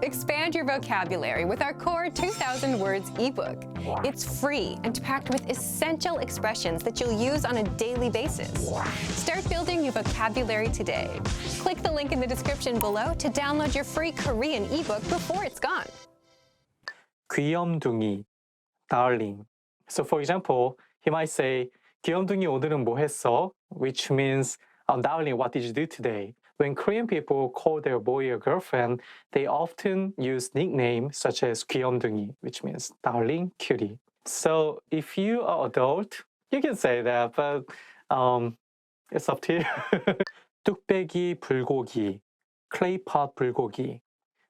Expand your vocabulary with our core 2,000 words ebook. It's free and packed with essential expressions that you'll use on a daily basis. Start building your vocabulary today. Click the link in the description below to download your free Korean ebook before it's gone. 귀염둥이, darling. So for example, he might say, 귀염둥이 오늘은 뭐 했어? Which means, darling, what did you do today? When Korean people call their boy or girlfriend, they often use nicknames such as 귀염둥이, which means darling, cutie. So if you are adult, you can say that, but it's up to you. 뚝배기 불고기, clay pot 불고기.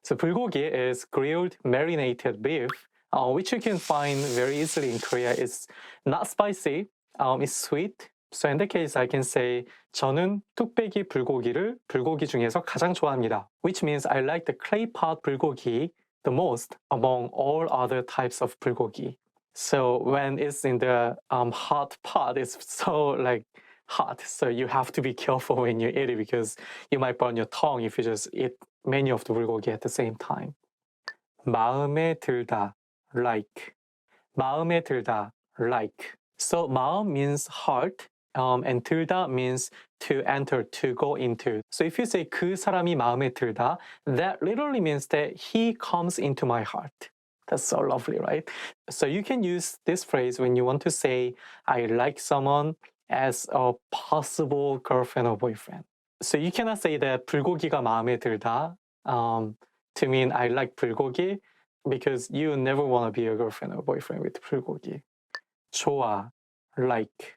So bulgogi is grilled marinated beef, which you can find very easily in Korea. It's not spicy, it's sweet. So in that case, I can say 저는 뚝배기 불고기를 불고기 중에서 가장 좋아합니다. Which means I like the clay pot bulgogi the most among all other types of bulgogi. So when it's in the hot pot, it's so like hot. So you have to be careful when you eat it because you might burn your tongue if you just eat many of the bulgogi at the same time. 마음에 들다, like. 마음에 들다, like. So 마음 means heart, and 들다 means to enter, to go into. So if you say 그 사람이 마음에 들다, that literally means that he comes into my heart. That's so lovely, right? So you can use this phrase when you want to say I like someone as a possible girlfriend or boyfriend. So you cannot say that 불고기가 마음에 들다 to mean I like 불고기 because you never want to be a girlfriend or boyfriend with 불고기. 좋아, like.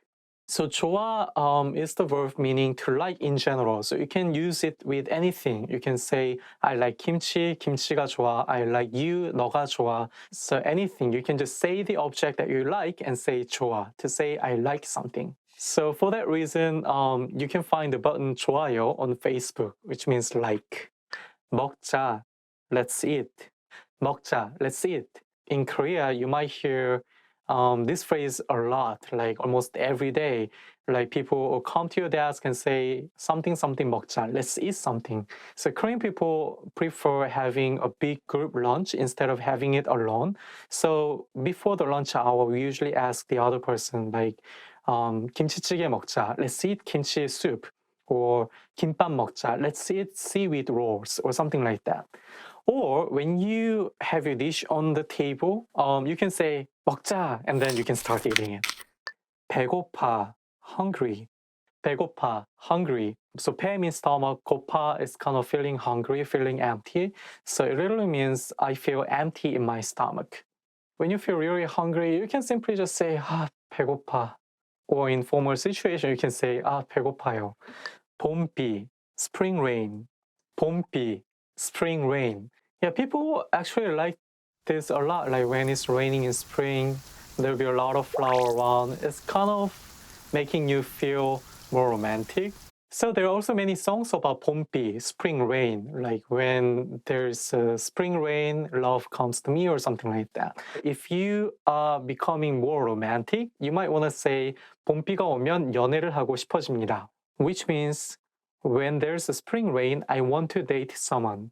So 좋아 is the verb meaning to like in general. So you can use it with anything. You can say I like kimchi, 김치가 좋아. I like you, 너가 좋아. So anything. You can just say the object that you like and say 좋아 to say I like something. So for that reason, you can find the button 좋아요 on Facebook, which means like. 먹자, let's eat. 먹자, let's eat. In Korea, you might hear this phrase a lot, like almost every day. Like people will come to your desk and say something, something 먹자, let's eat something. So Korean people prefer having a big group lunch instead of having it alone. So before the lunch hour, we usually ask the other person like, 김치찌개 먹자, let's eat kimchi soup. Or 김밥 먹자, let's eat seaweed rolls, or something like that. Or when you have your dish on the table, you can say 먹자, and then you can start eating it. 배고파, hungry. 배고파, hungry. So 배 means stomach, 고파 is kind of feeling hungry, feeling empty. So it literally means I feel empty in my stomach. When you feel really hungry, you can simply just say 배고파. Or in formal situation, you can say 배고파요. 봄비, spring rain. 봄비, spring rain. Yeah, people actually like this a lot. Like when it's raining in spring, there'll be a lot of flower around. It's kind of making you feel more romantic. So there are also many songs about 봄비, spring rain, like when there's spring rain, love comes to me or something like that. If you are becoming more romantic, you might want to say 봄비가 오면 연애를 하고 싶어집니다. Which means when there's a spring rain, I want to date someone.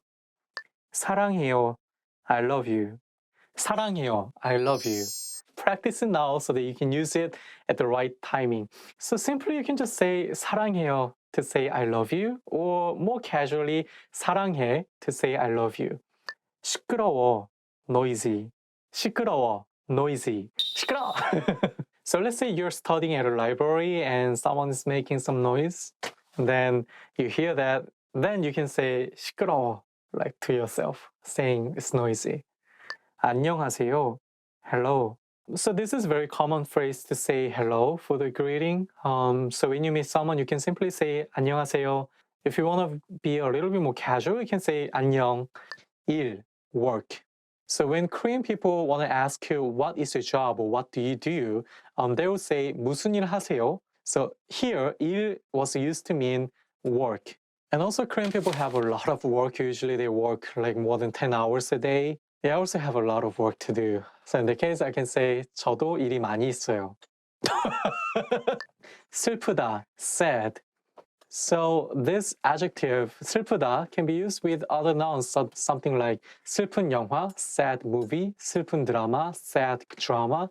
사랑해요, I love you. 사랑해요, I love you. Practice it now so that you can use it at the right timing. So simply you can just say 사랑해요 to say I love you, or more casually 사랑해 to say I love you. 시끄러워, noisy. 시끄러워, noisy. 시끄러워. So let's say you're studying at a library and someone is making some noise. Then you hear that, then you can say 시끄러워, like to yourself, saying it's noisy. 안녕하세요, hello. So this is a very common phrase to say hello for the greeting. So when you meet someone, you can simply say 안녕하세요. If you want to be a little bit more casual, you can say 안녕, 일, work. So when Korean people want to ask you what is your job or what do you do, they will say 무슨 일 하세요? So here, 일 was used to mean work. And also Korean people have a lot of work. Usually they work like more than 10 hours a day. They also have a lot of work to do. So in the case, I can say 저도 일이 많이 있어요. 슬프다, sad. So this adjective 슬프다 can be used with other nouns, something like 슬픈 영화, sad movie, 슬픈 드라마, sad drama,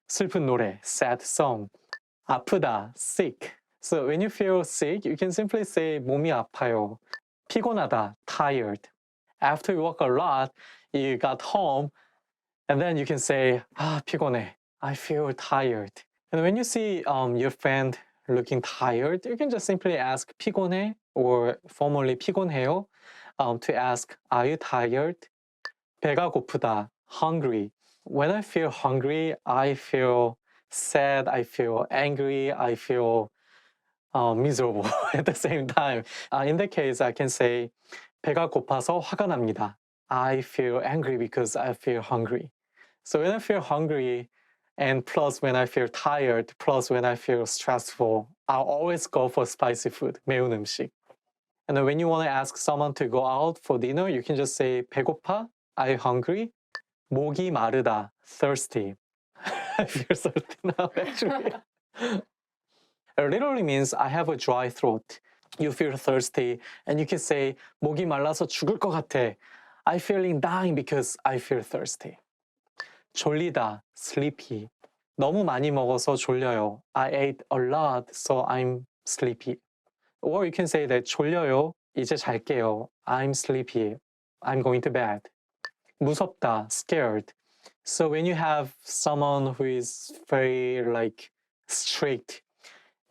슬픈 노래, sad song. 아프다, sick. So when you feel sick, you can simply say 몸이 아파요. 피곤하다, tired. After you work a lot, you got home, and then you can say, 피곤해. I feel tired. And when you see your friend looking tired, you can just simply ask 피곤해 or formally 피곤해요 to ask, are you tired? 배가 고프다, hungry. When I feel hungry, I feel sad, I feel angry, I feel miserable at the same time. In that case, I can say 배가 고파서 화가 납니다. I feel angry because I feel hungry. So when I feel hungry, and plus when I feel tired, plus when I feel stressful, I'll always go for spicy food, 매운 음식. And then when you want to ask someone to go out for dinner, you can just say 배고파? Are you hungry? 목이 마르다, thirsty. I feel thirsty now, actually. It literally means I have a dry throat. You feel thirsty, and you can say 목이 말라서 죽을 것 같아. I'm feeling dying because I feel thirsty. 졸리다, sleepy. 너무 많이 먹어서 졸려요. I ate a lot, so I'm sleepy. Or you can say that 졸려요, 이제 잘게요. I'm sleepy. I'm going to bed. 무섭다, scared. So when you have someone who is very strict,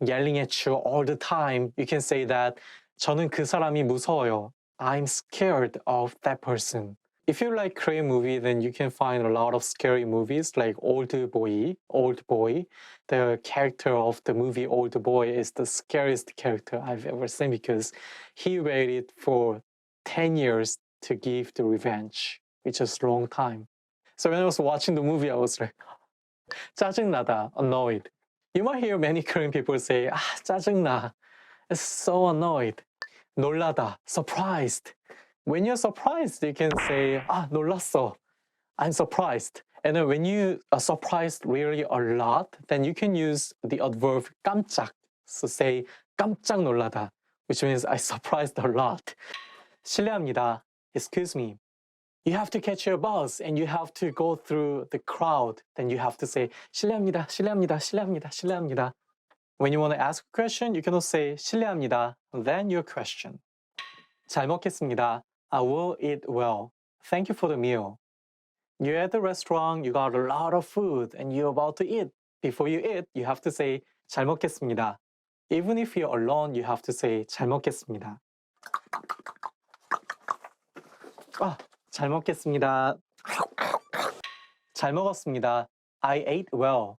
yelling at you all the time, you can say that 저는 그 사람이 무서워요. I'm scared of that person. If you like Korean movie, then you can find a lot of scary movies like Old Boy. The character of the movie Old Boy is the scariest character I've ever seen because he waited for 10 years to give the revenge, which is a long time. So when I was watching the movie, I was like, 짜증나다, annoyed. You might hear many Korean people say, 짜증나. It's so annoyed. 놀라다, surprised. When you're surprised, you can say, 놀랐어. I'm surprised. And then when you are surprised really a lot, then you can use the adverb 깜짝. So say, 깜짝 놀라다, which means I surprised a lot. 실례합니다. Excuse me. You have to catch your bus and you have to go through the crowd. Then you have to say, 실례합니다, 실례합니다, 실례합니다, 실례합니다. When you want to ask a question, you can also say, 실례합니다, then your question. 잘 먹겠습니다. I will eat well. Thank you for the meal. You're at the restaurant, you got a lot of food, and you're about to eat. Before you eat, you have to say, 잘 먹겠습니다. Even if you're alone, you have to say, 잘 먹겠습니다. 잘 먹겠습니다. 잘 먹었습니다. I ate well.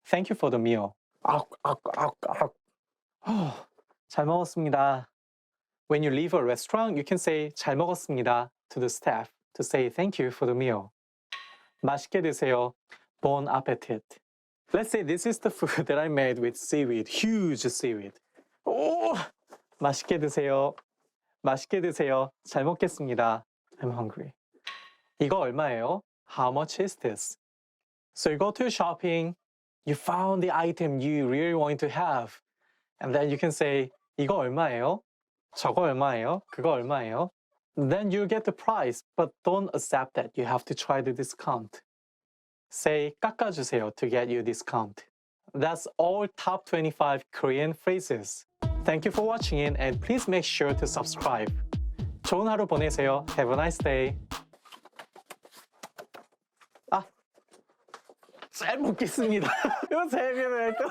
Thank you for the meal. 잘 먹었습니다. When you leave a restaurant, you can say 잘 먹었습니다 to the staff to say thank you for the meal. 맛있게 드세요. Bon appetit. Let's say this is the food that I made with seaweed, huge seaweed. 맛있게 드세요. 맛있게 드세요. 잘 먹겠습니다. I'm hungry. 이거 얼마예요? How much is this? So you go to shopping, you found the item you really want to have, and then you can say 이거 얼마예요? 저거 얼마예요? 그거 얼마예요? Then you get the price, but don't accept that. You have to try the discount. Say 깎아주세요 to get you discount. That's all top 25 Korean phrases. Thank you for watching it and please make sure to subscribe. 좋은 하루 보내세요. Have a nice day. 잘 먹겠습니다. 이거 세 개를 또